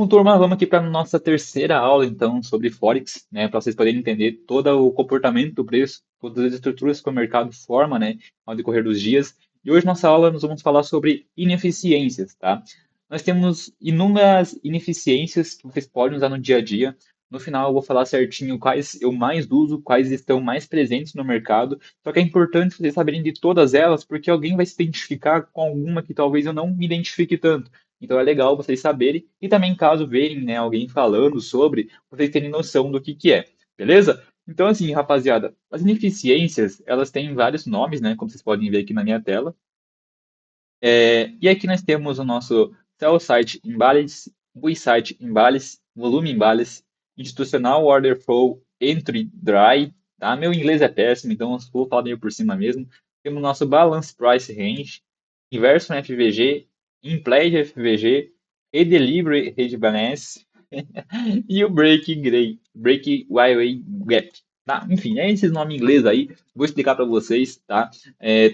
Bom, turma, vamos aqui para a nossa terceira aula, então, sobre Forex, né, para vocês poderem entender todo o comportamento do preço, todas as estruturas que o mercado forma, né, ao decorrer dos dias. E hoje, nossa aula, nós vamos falar sobre ineficiências, tá? Nós temos inúmeras ineficiências que vocês podem usar no dia a dia. No final, eu vou falar certinho quais eu mais uso, quais estão mais presentes no mercado. Só que é importante vocês saberem de todas elas, porque alguém vai se identificar com alguma que talvez eu não me identifique tanto. Então é legal vocês saberem e também caso verem, né, alguém falando sobre, vocês terem noção do que é, beleza? Então assim, rapaziada, as ineficiências, elas têm vários nomes, né, como vocês podem ver aqui na minha tela. E aqui nós temos o nosso Sell Side Imbalance, Buy Side Imbalance, Volume Imbalance, Institutional Order Flow Entry Dry, tá? Meu inglês é péssimo, então eu vou falar meio por cima mesmo. Temos o nosso Balance Price Range, Inverso no FVG, Implied FVG, e Delivery Range Balance e o Break Wire Gap. Tá? Enfim, é esses nomes em inglês aí, vou explicar para vocês, tá?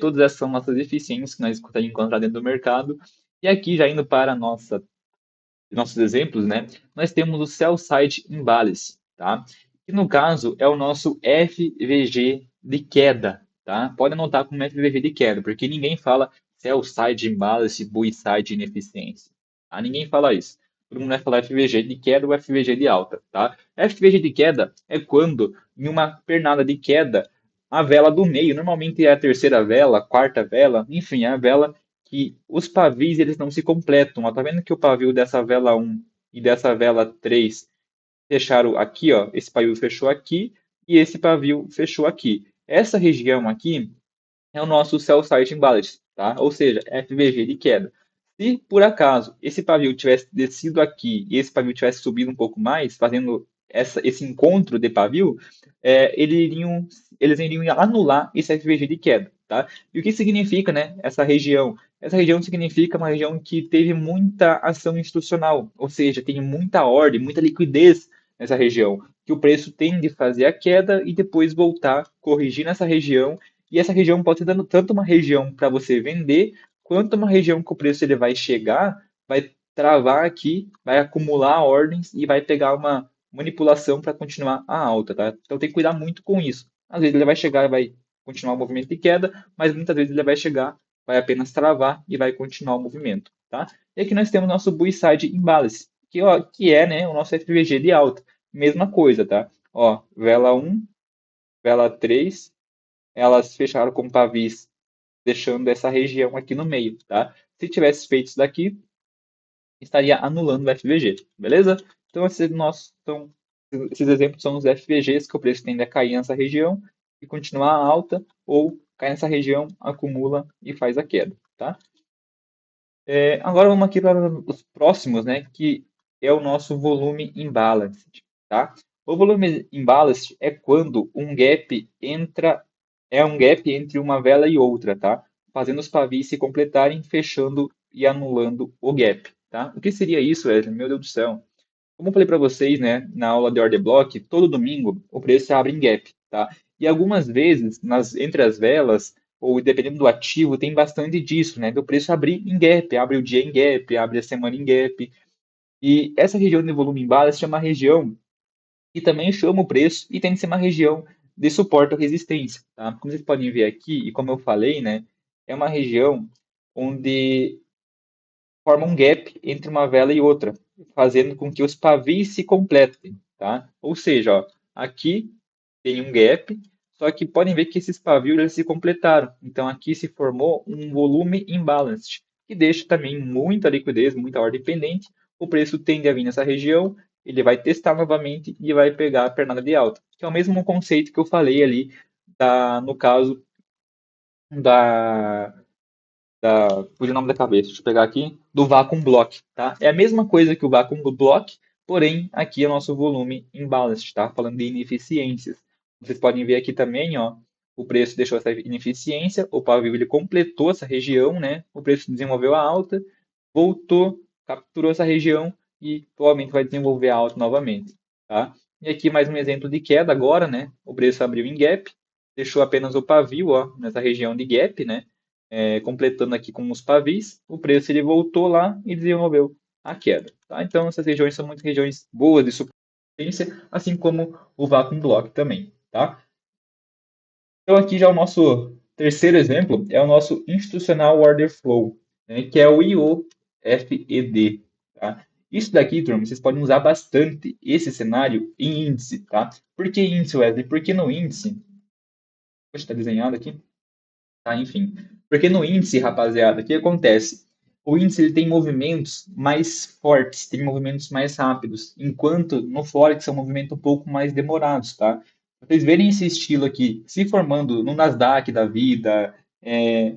Todas essas são nossas eficiências que nós conseguimos encontrar dentro do mercado. E aqui, já indo para nossos exemplos, né? Nós temos o Sell Side Imbalance, tá? Que no caso é o nosso FVG de queda, tá? Pode anotar como FVG de queda, porque ninguém fala Sell Side Imbalance, Buy Side Ineficiência. Tá? Ninguém fala isso. Todo mundo vai falar FVG de queda ou FVG de alta, tá? FVG de queda é quando, em uma pernada de queda, a vela do meio, normalmente é a terceira vela, a quarta vela, enfim, é a vela que os pavis eles não se completam. Ó, tá vendo que o pavio dessa vela um e dessa vela 3 fecharam aqui, ó, esse pavio fechou aqui e esse pavio fechou aqui. Essa região aqui é o nosso cell site imbalance, tá? Ou seja, FVG de queda. Se por acaso esse pavio tivesse descido aqui e esse pavio tivesse subido um pouco mais, fazendo esse encontro de pavio, eles iriam anular esse FVG de queda, tá? E o que significa, né, essa região? Essa região significa uma região que teve muita ação institucional, ou seja, tem muita ordem, muita liquidez nessa região, que o preço tende a fazer a queda e depois voltar, corrigir nessa região e essa região pode ser dando tanto uma região para você vender, quanto uma região que o preço ele vai chegar, vai travar aqui, vai acumular ordens e vai pegar uma manipulação para continuar a alta, tá? Então tem que cuidar muito com isso. Às vezes ele vai chegar e vai continuar o movimento de queda, mas muitas vezes ele vai chegar, vai apenas travar e vai continuar o movimento, tá? E aqui nós temos nosso Bull Side Imbalance, que é, né, o nosso FVG de alta. Mesma coisa, tá? Ó, vela um, vela 3 elas fecharam com pavis, deixando essa região aqui no meio, tá? Se tivesse feito isso daqui, estaria anulando o FVG, beleza? Então, esses exemplos são os FVGs que o preço tende a cair nessa região e continuar alta, ou cai nessa região, acumula e faz a queda, tá? Agora vamos aqui para os próximos, né? Que é o nosso volume imbalanced, tá? O volume imbalanced é quando um gap entre uma vela e outra, tá? Fazendo os pavis se completarem, fechando e anulando o gap, tá? O que seria isso, Wesley? Meu Deus do céu. Como eu falei para vocês, né, na aula de order block, todo domingo o preço abre em gap, tá? E algumas vezes, entre as velas, ou dependendo do ativo, tem bastante disso, né? Do preço abrir em gap, abre o dia em gap, abre a semana em gap. E essa região de volume em bala se chama região que também chama o preço e tem que ser uma região de suporte ou resistência, tá? Como vocês podem ver aqui, e como eu falei, né, é uma região onde forma um gap entre uma vela e outra, fazendo com que os pavis se completem, tá? Ou seja, ó, aqui tem um gap, só que podem ver que esses pavios eles se completaram. Então aqui se formou um volume imbalanced, que deixa também muita liquidez, muita ordem pendente. O preço tende a vir nessa região, ele vai testar novamente e vai pegar a pernada de alta, que é o mesmo conceito que eu falei ali no caso da fugiu o nome da cabeça, deixa eu pegar aqui, do Vacuum Block, tá? É a mesma coisa que o Vacuum Block, porém aqui é o nosso volume imbalanced, tá? Falando de ineficiências. Vocês podem ver aqui também, ó, o preço deixou essa ineficiência, o pavio ele completou essa região, né? O preço desenvolveu a alta, voltou, capturou essa região e provavelmente vai desenvolver a alta novamente, tá? E aqui mais um exemplo de queda agora, né? O preço abriu em gap, deixou apenas o pavio, ó, nessa região de gap, né? Completando aqui com os pavis, o preço ele voltou lá e desenvolveu a queda. Tá? Então, essas regiões são muito regiões boas de suportência, assim como o Vacuum Block também. Tá? Então, aqui já o nosso terceiro exemplo é o nosso Institutional Order Flow, né, que é o IOFED. Tá? Isso daqui, turma, vocês podem usar bastante esse cenário em índice. Tá? Por que índice, Wesley? Porque no índice, está desenhado aqui, tá? Enfim, porque no índice, rapaziada, o que acontece? O índice ele tem movimentos mais fortes, tem movimentos mais rápidos, enquanto no Forex são movimentos um pouco mais demorados, tá? Vocês verem esse estilo aqui se formando no Nasdaq da vida, é,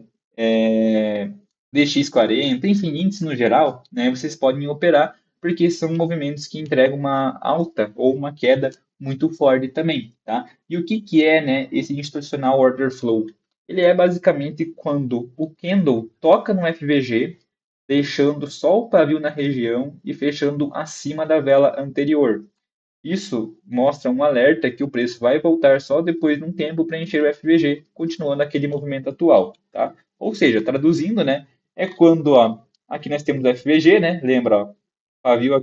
DX40, enfim, índice no geral, né? Vocês podem operar porque são movimentos que entregam uma alta ou uma queda muito forte também, tá? E o que que é, né, esse Institutional Order Flow? Ele é basicamente quando o candle toca no FVG, deixando só o pavio na região e fechando acima da vela anterior. Isso mostra um alerta que o preço vai voltar só depois de um tempo para encher o FVG, continuando aquele movimento atual, tá? Ou seja, traduzindo, né, é quando, ó, aqui nós temos o FVG, né? Lembra, ó, pavio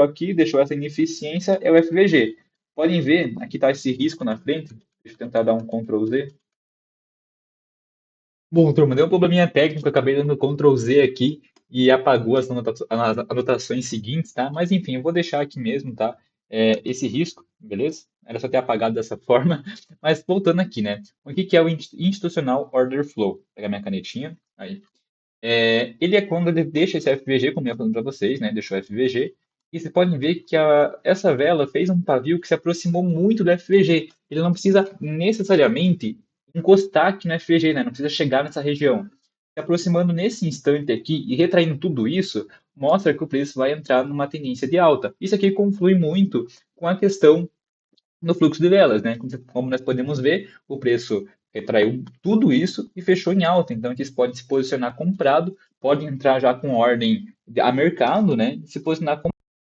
aqui, deixou essa ineficiência, é o FVG. Podem ver, aqui está esse risco na frente. Deixa eu tentar dar um Ctrl Z. Bom, turma, deu um probleminha técnico, acabei dando Ctrl Z aqui e apagou as anotações seguintes, tá? Mas enfim, eu vou deixar aqui mesmo, tá? Esse risco, beleza? Era só ter apagado dessa forma. Mas voltando aqui, né? O que que é o Institutional Order Flow? Vou pegar minha canetinha, aí. Ele é quando ele deixa esse FVG, como eu ia falando para vocês, né? Deixou o FVG. E vocês podem ver que essa vela fez um pavio que se aproximou muito do FVG. Ele não precisa necessariamente encostar aqui no FVG, né? Não precisa chegar nessa região. Se aproximando nesse instante aqui e retraindo tudo isso, mostra que o preço vai entrar numa tendência de alta. Isso aqui conflui muito com a questão no fluxo de velas, né? Como nós podemos ver, o preço retraiu tudo isso e fechou em alta. Então, eles podem se posicionar comprado, podem entrar já com ordem a mercado, né? E se posicionar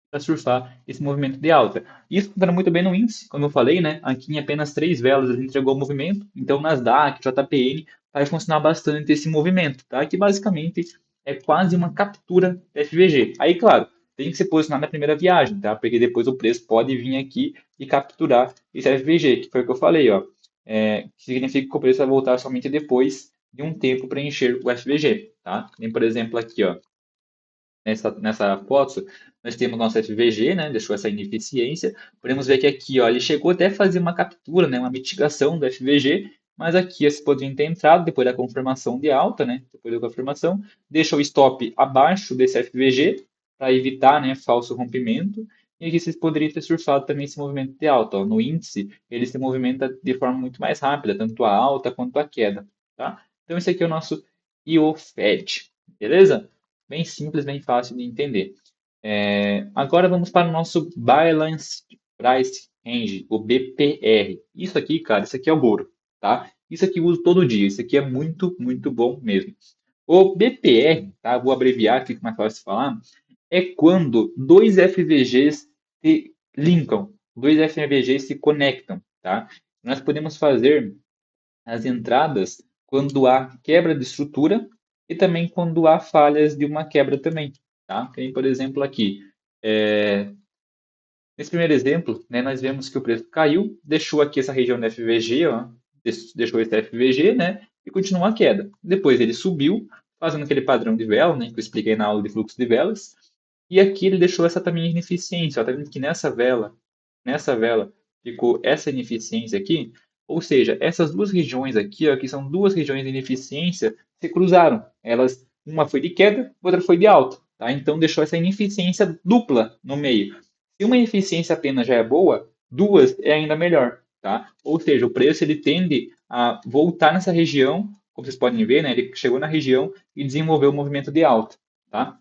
para surfar esse movimento de alta. Isso funciona muito bem no índice, como eu falei, né? Aqui em apenas três velas ele entregou o movimento. Então, Nasdaq, JPN, vai funcionar bastante esse movimento, tá? Que basicamente é quase uma captura da FVG. Aí, claro, tem que se posicionar na primeira viagem, tá? Porque depois o preço pode vir aqui e capturar esse FVG, que foi o que eu falei, ó. Que significa que o preço vai voltar somente depois de um tempo para encher o FVG, tá? Tem, por exemplo, aqui, ó, nessa foto, nós temos nosso FVG, né? Deixou essa ineficiência. Podemos ver que aqui, ó, ele chegou até a fazer uma captura, né? Uma mitigação do FVG, mas aqui você poderia ter entrado depois da confirmação de alta, né? Depois da confirmação, deixa o stop abaixo desse FVG para evitar, né, falso rompimento. E aqui vocês poderiam ter surfado também esse movimento de alta. Ó. No índice, ele se movimenta de forma muito mais rápida, tanto a alta quanto a queda, tá? Então, esse aqui é o nosso IOFED, beleza? Bem simples, bem fácil de entender. Agora vamos para o nosso Balance Price Range, o BPR. Isso aqui, cara, isso aqui é o ouro, tá? Isso aqui eu uso todo dia. Isso aqui é muito, muito bom mesmo. O BPR, tá? Vou abreviar aqui, que é mais fácil de falar. É quando dois FVGs se linkam, dois FVGs se conectam, tá? Nós podemos fazer as entradas quando há quebra de estrutura e também quando há falhas de uma quebra também, tá? Tem, por exemplo, aqui, é, nesse primeiro exemplo, né, nós vemos que o preço caiu, deixou aqui essa região da FVG, ó, deixou esse FVG, né, e continuou a queda. Depois ele subiu, fazendo aquele padrão de vela, né, que eu expliquei na aula de fluxo de velas, e aqui ele deixou essa também ineficiência. Está vendo que nessa vela ficou essa ineficiência aqui, ou seja, essas duas regiões aqui, ó, que são duas regiões de ineficiência, se cruzaram. Elas, uma foi de queda, outra foi de alta, tá? Então deixou essa ineficiência dupla no meio. Se uma eficiência apenas já é boa, duas é ainda melhor, tá? Ou seja, o preço ele tende a voltar nessa região, como vocês podem ver, né? Ele chegou na região e desenvolveu o movimento de alta, tá?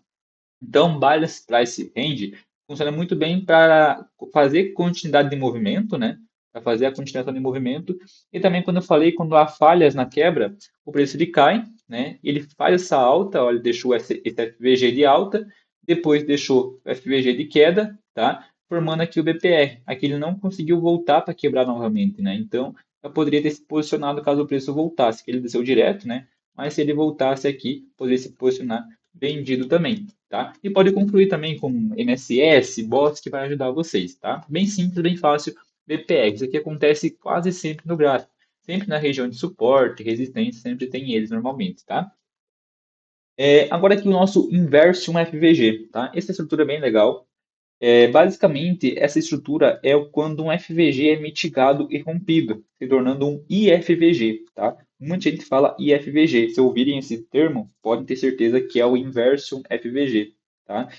Então, Balance Price Range funciona muito bem para fazer continuidade de movimento, né? Para fazer a continuação de movimento. E também, quando eu falei, quando há falhas na quebra, o preço ele cai, né? Ele faz essa alta, ó, ele deixou esse FVG de alta, depois deixou o FVG de queda, tá? Formando aqui o BPR. Aqui ele não conseguiu voltar para quebrar novamente, né? Então, eu poderia ter se posicionado caso o preço voltasse, que ele desceu direto, né? Mas se ele voltasse aqui, poderia se posicionar vendido também, tá? E pode concluir também com MSS, bots, que vai ajudar vocês, tá? Bem simples, bem fácil, BPR. Isso aqui acontece quase sempre no gráfico. Sempre na região de suporte, resistência, sempre tem eles normalmente, tá? Agora aqui o nosso Inversion FVG, tá? Essa estrutura é bem legal. Basicamente, essa estrutura é quando um FVG é mitigado e rompido, se tornando um IFVG, tá? Muita gente fala IFVG. Se ouvirem esse termo, podem ter certeza que é o Inversion FVG, tá?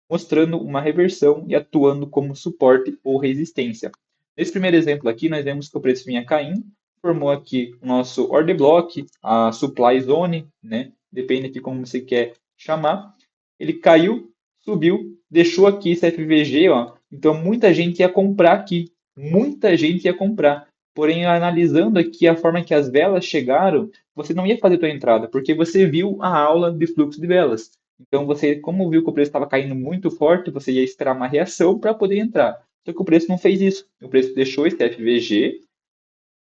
Mostrando uma reversão e atuando como suporte ou resistência. Nesse primeiro exemplo aqui, nós vemos que o preço vinha caindo, formou aqui o nosso order block, a supply zone, né? Depende aqui como você quer chamar. Ele caiu, subiu, deixou aqui esse FVG, ó. Então muita gente ia comprar aqui, muita gente ia comprar. Porém, analisando aqui a forma que as velas chegaram, você não ia fazer sua entrada, porque você viu a aula de fluxo de velas. Então, você, como viu que o preço estava caindo muito forte, você ia esperar uma reação para poder entrar. Só que o preço não fez isso. O preço deixou esse FVG,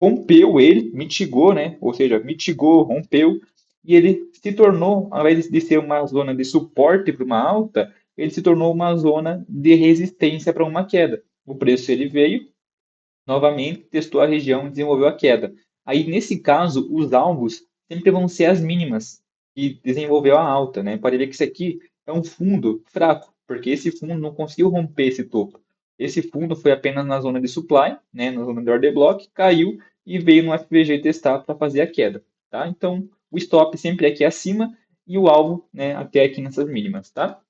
rompeu ele, mitigou, né? Ou seja, mitigou, rompeu, e ele se tornou, ao invés de ser uma zona de suporte para uma alta, ele se tornou uma zona de resistência para uma queda. O preço ele veio, novamente, testou a região e desenvolveu a queda. Aí, nesse caso, os alvos sempre vão ser as mínimas que desenvolveu a alta, né? Pode ver que isso aqui é um fundo fraco, porque esse fundo não conseguiu romper esse topo. Esse fundo foi apenas na zona de supply, né? Na zona de order block, caiu e veio no FVG testar para fazer a queda, tá? Então, o stop sempre é aqui acima e o alvo, né, até aqui nessas mínimas, tá?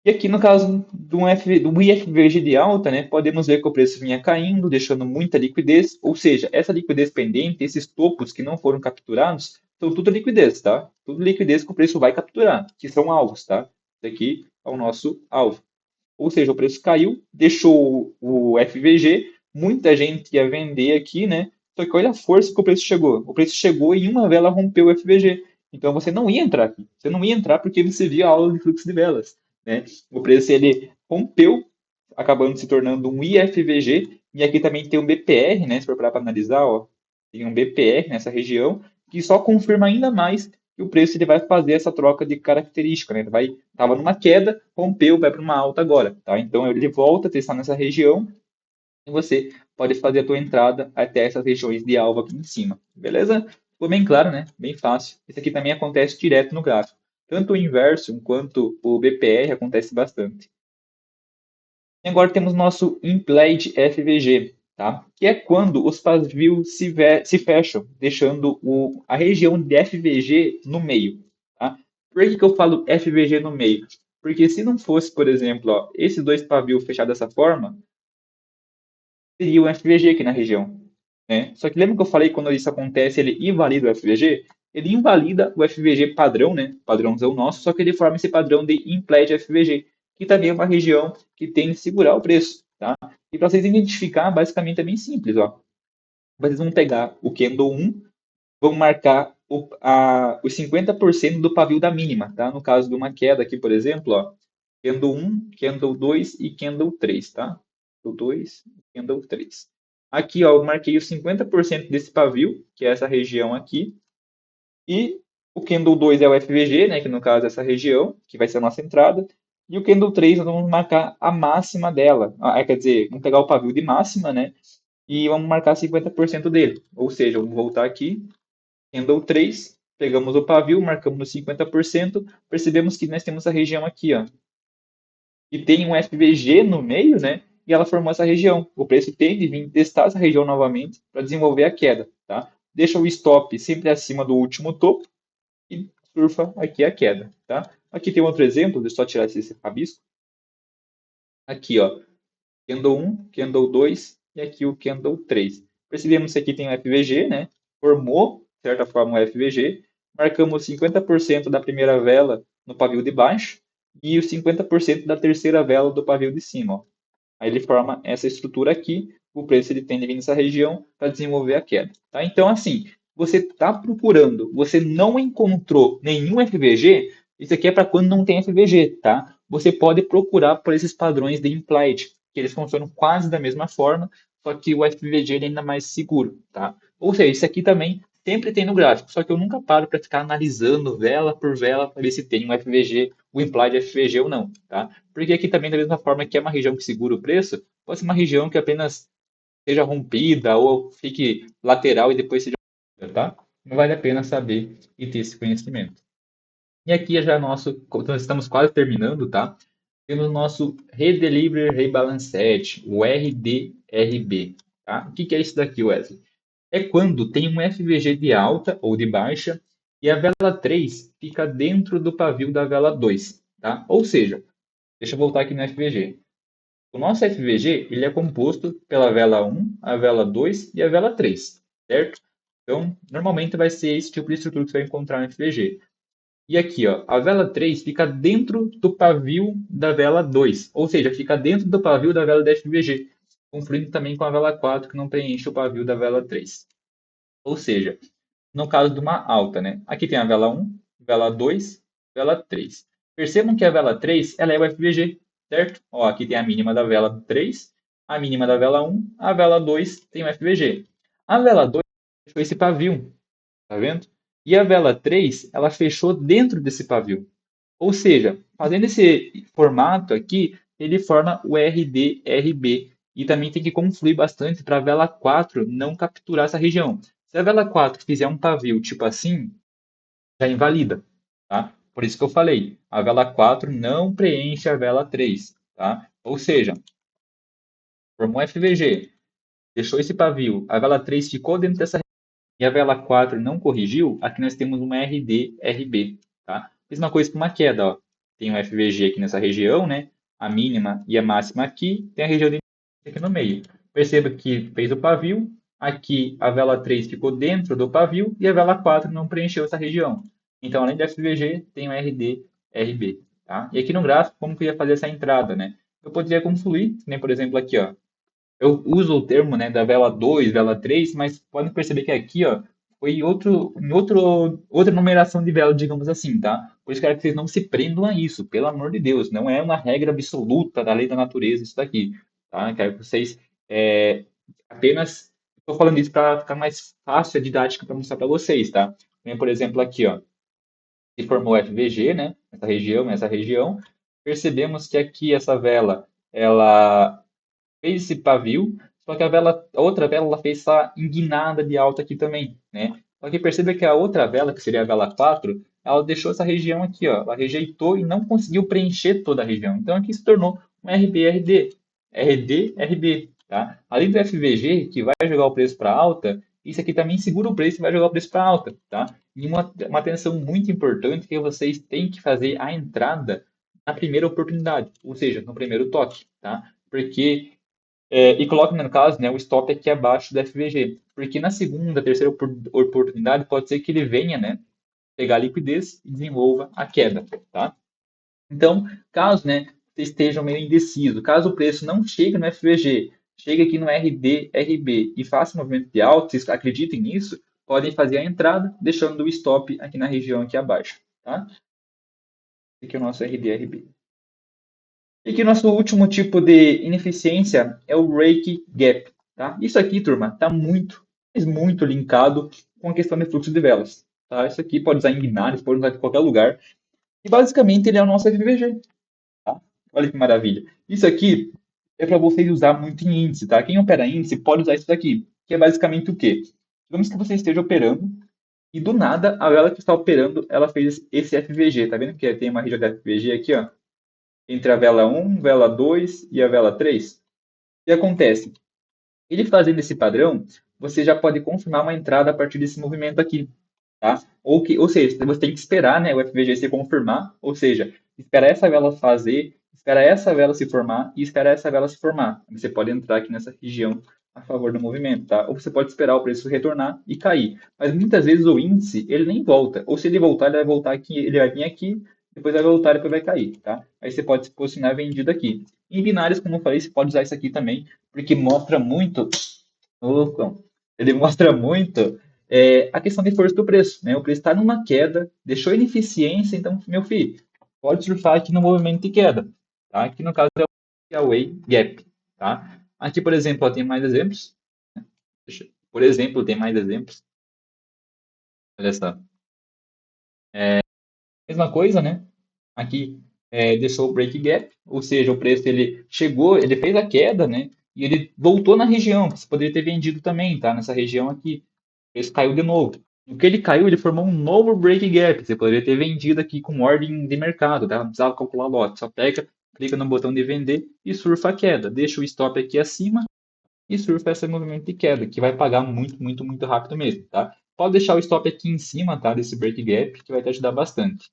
E aqui no caso do IFVG de alta, né, podemos ver que o preço vinha caindo, deixando muita liquidez, ou seja, essa liquidez pendente, esses topos que não foram capturados, são tudo liquidez, tá? Tudo liquidez que o preço vai capturar, que são alvos, tá? Esse aqui é o nosso alvo. Ou seja, o preço caiu, deixou o FVG, muita gente ia vender aqui, né? Só que olha a força que o preço chegou. O preço chegou e em uma vela rompeu o FVG. Então você não ia entrar aqui. Você não ia entrar porque você via a aula de fluxo de velas, né? O preço ele rompeu, acabando se tornando um IFVG. E aqui também tem um BPR, né? Se for para analisar, ó, tem um BPR nessa região que só confirma ainda mais que o preço ele vai fazer essa troca de característica, né? Ele vai, estava numa queda, rompeu, vai para uma alta agora, tá? Então ele volta a testar nessa região e você pode fazer a tua entrada até essas regiões de alvo aqui em cima, beleza? Ficou bem claro, né? Bem fácil. Isso aqui também acontece direto no gráfico. Tanto o inverso quanto o BPR acontece bastante. E agora temos nosso implied FVG, tá? Que é quando os pavios se fecham, deixando a região de FVG no meio, tá? Por que eu falo FVG no meio? Porque se não fosse, por exemplo, ó, esses dois pavios fechados dessa forma, teria um FVG aqui na região, né? Só que lembra que eu falei que quando isso acontece, ele invalida o FVG? Ele invalida o FVG padrão, né? Padrãozão nosso, só que ele forma esse padrão de implied FVG, que também é uma região que tem que segurar o preço, tá? E para vocês identificar, basicamente é bem simples, ó. Vocês vão pegar o candle 1, vão marcar os 50% do pavio da mínima, tá? No caso de uma queda aqui, por exemplo, ó, candle 1, candle 2 e candle 3, tá? Candle 2 e candle 3. Aqui, ó, eu marquei os 50% desse pavio, que é essa região aqui, e o candle 2 é o FVG, né, que no caso é essa região, que vai ser a nossa entrada, e o candle 3 nós vamos marcar a máxima dela. Quer dizer, vamos pegar o pavio de máxima, né, e vamos marcar 50% dele. Ou seja, vamos voltar aqui, candle 3, pegamos o pavio, marcamos no 50%, percebemos que nós temos a região aqui, ó, e tem um FVG no meio, né? E ela formou essa região. O preço tem de vir testar essa região novamente para desenvolver a queda, tá? Deixa o stop sempre acima do último topo e surfa aqui a queda, tá? Aqui tem outro exemplo, deixa eu só tirar esse rabisco. Aqui, ó, candle 1, candle 2 e aqui o candle 3. Percebemos que aqui tem o FVG, né? Formou, de certa forma, o FVG. Marcamos 50% da primeira vela no pavio de baixo e os 50% da terceira vela do pavio de cima, ó. Aí ele forma essa estrutura aqui, o preço ele tende a vir nessa região para desenvolver a queda. Tá? Então, assim, você está procurando, você não encontrou nenhum FVG, isso aqui é para quando não tem FVG, tá? Você pode procurar por esses padrões de implied, que eles funcionam quase da mesma forma, só que o FVG ele é ainda mais seguro, tá? Ou seja, isso aqui também sempre tem no gráfico, só que eu nunca paro para ficar analisando vela por vela para ver se tem um FVG, o implied FVG ou não, tá? Porque aqui também, da mesma forma que é uma região que segura o preço, pode ser uma região que apenas seja rompida ou fique lateral e depois seja rompida, tá? Não vale a pena saber e ter esse conhecimento. E aqui é já nosso, nós estamos quase terminando, tá? Temos o nosso Redelivery Rebalanced, o RDRB, tá? O que que é isso daqui, Wesley? É quando tem um FVG de alta ou de baixa e a vela 3 fica dentro do pavio da vela 2, tá? Ou seja, deixa eu voltar aqui no FVG. O nosso FVG, ele é composto pela vela 1, a vela 2 e a vela 3, certo? Então, normalmente vai ser esse tipo de estrutura que você vai encontrar no FVG. E aqui, ó, a vela 3 fica dentro do pavio da vela 2, ou seja, fica dentro do pavio da vela da FVG, confluindo também com a vela 4, que não preenche o pavio da vela 3. Ou seja, no caso de uma alta, né? Aqui tem a vela 1, vela 2, vela 3. Percebam que a vela 3 ela é o FVG, certo? Ó, aqui tem a mínima da vela 3, a mínima da vela 1, a vela 2 tem o FVG. A vela 2 foi esse pavio, tá vendo? E a vela 3, ela fechou dentro desse pavio. Ou seja, fazendo esse formato aqui, ele forma o RDRB. E também tem que confluir bastante para a vela 4 não capturar essa região. Se a vela 4 fizer um pavio tipo assim, já invalida, tá? Por isso que eu falei, a vela 4 não preenche a vela 3, tá? Ou seja, formou FVG, deixou esse pavio, a vela 3 ficou dentro dessa e a vela 4 não corrigiu, aqui nós temos uma RD-RB, tá? Mesma coisa que uma queda, ó. Tem um FVG aqui nessa região, né? A mínima e a máxima aqui, tem a região de aqui no meio. Perceba que fez o pavio, aqui a vela 3 ficou dentro do pavio e a vela 4 não preencheu essa região. Então, além do FVG, tem o RD-RB, tá? E aqui no gráfico, como que eu ia fazer essa entrada, né? Eu poderia confluir, nem por exemplo aqui, ó. Eu uso o termo, né, da vela 2, vela 3, mas podem perceber que aqui, ó, foi outra numeração de vela, digamos assim, tá? Por isso quero que vocês não se prendam a isso, pelo amor de Deus. Não é uma regra absoluta da lei da natureza isso daqui, tá? Quero que vocês apenas... Estou falando isso para ficar mais fácil a didática para mostrar para vocês, tá? Então, por exemplo, aqui, ó, se formou FVG, né? Essa região. Percebemos que aqui essa vela, ela fez esse pavio, só que a outra vela ela fez essa enguinada de alta aqui também, né? Só que perceba que a outra vela, que seria a vela 4, ela deixou essa região aqui, ó, ela rejeitou e não conseguiu preencher toda a região. Então aqui se tornou um RB-RD, RD-RB, tá? Além do FVG, que vai jogar o preço para alta, isso aqui também segura o preço e vai jogar o preço para alta, tá? E uma atenção muito importante que vocês têm que fazer a entrada na primeira oportunidade, ou seja, no primeiro toque, tá? Porque e coloque, no caso, né, o stop aqui abaixo do FVG. Porque na segunda, terceira oportunidade, pode ser que ele venha, né, pegar a liquidez e desenvolva a queda, tá? Então, caso, né, vocês estejam meio indeciso, caso o preço não chegue no FVG, chegue aqui no RD, RB e faça um movimento de alta, vocês acreditem nisso, podem fazer a entrada, deixando o stop aqui na região aqui abaixo, tá? Aqui é o nosso RD, RB. E que nosso último tipo de ineficiência é o rake gap, tá? Isso aqui, turma, está muito, mas muito linkado com a questão de fluxo de velas, tá? Isso aqui pode usar em binários, pode usar em qualquer lugar. E basicamente ele é o nosso FVG, tá? Olha que maravilha. Isso aqui é para vocês usar muito em índice, tá? Quem opera índice pode usar isso daqui, que é basicamente o quê? Digamos que você esteja operando e do nada a vela que está operando, ela fez esse FVG, tá vendo que tem uma região de FVG aqui, ó? Entre a vela 1, vela 2 e a vela 3. O que acontece? Ele fazendo esse padrão, você já pode confirmar uma entrada a partir desse movimento aqui, tá? Ou seja, você tem que esperar, né, o FVG se confirmar, ou seja, esperar essa vela fazer, esperar essa vela se formar e esperar essa vela se formar. Você pode entrar aqui nessa região a favor do movimento, tá? Ou você pode esperar o preço retornar e cair. Mas muitas vezes o índice, ele nem volta. Ou se ele voltar, ele vai voltar aqui, ele vai vir aqui, depois vai voltar e depois vai cair, tá? Aí você pode se posicionar vendido aqui. Em binários, como eu falei, você pode usar isso aqui também, porque mostra muito. Opa, ele mostra muito a questão de força do preço, né? O preço está numa queda, deixou ineficiência, então, meu filho, pode surfar aqui no movimento de queda, tá? Aqui no caso é o Away Gap, tá? Aqui, por exemplo, ó, tem mais exemplos. Por exemplo, tem mais exemplos. Olha só. Mesma coisa, né? Aqui deixou o break gap, ou seja, o preço ele chegou, ele fez a queda, né? E ele voltou na região, que você poderia ter vendido também, tá? Nessa região aqui. O preço caiu de novo. No que ele caiu, ele formou um novo break gap. Você poderia ter vendido aqui com ordem de mercado, tá? Não precisava calcular lote. Só pega, clica no botão de vender e surfa a queda. Deixa o stop aqui acima e surfa esse movimento de queda, que vai pagar muito, muito, muito rápido mesmo, tá? Pode deixar o stop aqui em cima, tá? Desse break gap, que vai te ajudar bastante.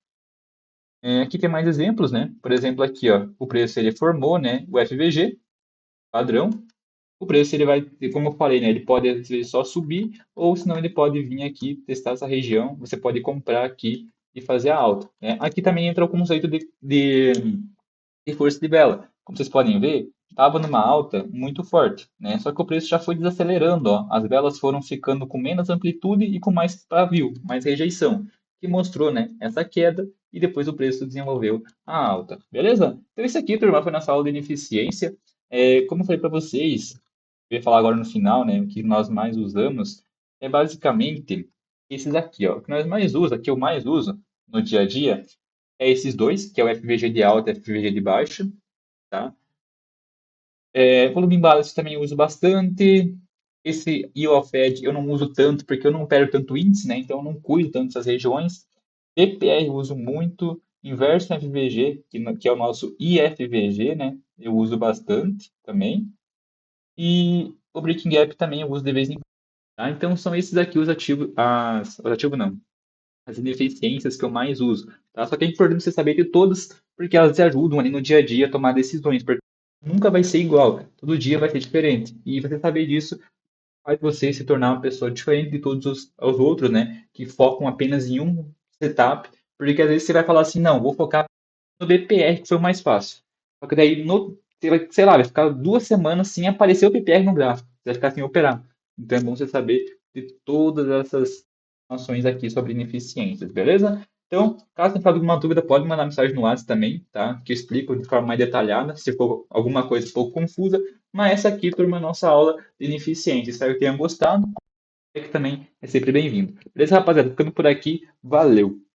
Aqui tem mais exemplos, né? Por exemplo, aqui, ó, o preço ele formou, né? O FVG padrão. O preço ele vai, como eu falei, né? Ele pode às vezes só subir, ou senão ele pode vir aqui testar essa região. Você pode comprar aqui e fazer a alta, né? Aqui também entra o conceito de força de vela. Como vocês podem ver, estava numa alta muito forte, né? Só que o preço já foi desacelerando, ó. As velas foram ficando com menos amplitude e com mais pavio, mais rejeição, que mostrou, né, essa queda e depois o preço desenvolveu a alta. Beleza? Então isso aqui, turma, foi nossa aula de ineficiência. Como eu falei para vocês, eu ia falar agora no final, né, o que nós mais usamos é basicamente esses aqui, ó. O que nós mais usamos, que eu mais uso no dia a dia, é esses dois, que é o FVG de alta e o FVG de baixo, tá? Volume balance também eu uso bastante. Esse EOFED eu não uso tanto porque eu não opero tanto índice, né? Então eu não cuido tanto dessas regiões. DPR eu uso muito. Inverso FVG, que é o nosso IFVG, né? Eu uso bastante também. E o Breaking Gap também eu uso de vez em quando, tá? Então são esses aqui os ativos não, as ineficiências que eu mais uso, tá? Só que é importante você saber de todas, porque elas te ajudam ali no dia a dia a tomar decisões, porque nunca vai ser igual, todo dia vai ser diferente. E você saber disso faz você se tornar uma pessoa diferente de todos os outros, né? Que focam apenas em um setup, porque às vezes você vai falar assim, não, vou focar no BPR, que foi o mais fácil. Só que daí, você vai, sei lá, vai ficar 2 semanas sem aparecer o BPR no gráfico. Você vai ficar sem operar. Então é bom você saber de todas essas informações aqui sobre ineficiências, beleza? Então, caso tenha alguma dúvida, pode mandar mensagem no WhatsApp também, tá? Que eu explico de forma mais detalhada, se for alguma coisa um pouco confusa. Mas essa aqui, turma, é a nossa aula de ineficiência. Espero que tenham gostado. É que também é sempre bem-vindo. Beleza, rapaziada? Ficando por aqui. Valeu!